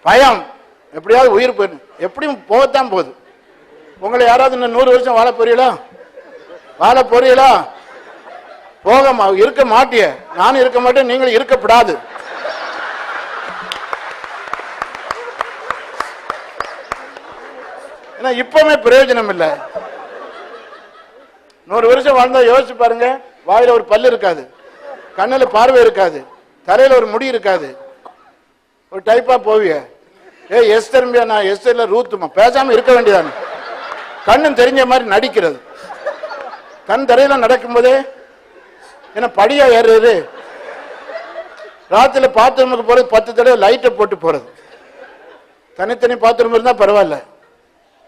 பயம், எப்படியாவது உயிர் போயிடும். எப்படியும் போகத்தான் போகுது. உங்களை யாராவது இன்னும் 100 வருஷம் வாழ போறீங்களா? வாழ போறீங்களா? போக இருக்க மாட்டிய. நானும் இருக்க மாட்டேன், நீங்களும் இருக்கப்படாது. ஏன்னா இப்பவுமே பிரயோஜனம் இல்லை. 100 வருஷம் வாழ்ந்தா யோசிச்சு பாருங்க. வாயில ஒரு பல்லு இருக்காது, கண்ணுல பார்வை இருக்காது, தலையில ஒரு முடி இருக்காது, ஒரு டைப்பா போவிய. எஸ்தர்ம்பியா, நான் எஸ்தர்ல ரூத்துமா, பேசாம இருக்க வேண்டியதானே. கண்ணும் தெரிஞ்ச மாதிரி நடிக்கிறது. கண் தரையில நடக்கும் போதே என்ன படியா ஏறுறது. ராத்திரில பாத்ரூமுக்கு போறது 10 தடவை லைட்டை போட்டு போறது. தனித்தனி பாத்ரூம் இருந்தா பரவாயில்ல.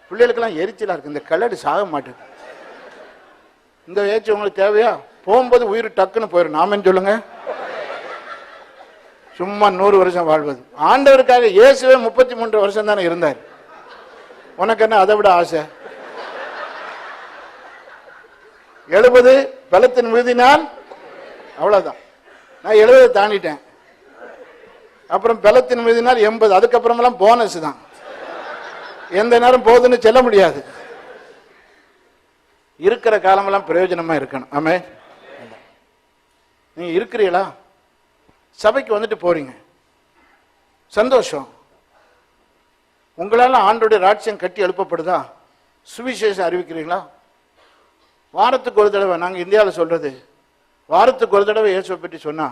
பிள்ளைகளுக்கெல்லாம் எரிச்சலா இருக்கு. இந்த கலடு சாக மாட்டேங்குது. இந்த ஏச்சு உங்களுக்கு தேவையா? போகும்போது உயிர் டக்குன்னு போயிடும். நாமன்னு சொல்லுங்க. சும்மா 100 வருஷம் வாழ்வது. ஆண்டவருக்காக இயேசுவே 33 வருஷம் தானே இருந்தார். உனக்கு என்ன அதை விட ஆசை? 70 பலத்தின் மிகுதினால், அவ்வளவுதான். நான் 70 தாண்டிட்டேன். அப்புறம் பலத்தின் மிகுதினால் 80. அதுக்கப்புறமெல்லாம் போனஸ் தான். எந்த நேரம் போகுதுன்னு சொல்ல முடியாது. இருக்கிற காலமெல்லாம் பிரயோஜனமா இருக்கணும். ஆமே. நீங்க இருக்கிறீங்களா? சபைக்கு வந்துட்டு போறீங்க, சந்தோஷம். உங்களால ஆண்டோடைய ராட்சியம் கட்டி எழுப்பப்படுதா? சுவிசேஷம் அறிவிக்கிறீங்களா? வாரத்துக்கு ஒரு தடவை, நாங்கள் இந்தியாவில் சொல்றது, வாரத்துக்கு ஒரு தடவை இயேசுவை பற்றி சொன்னா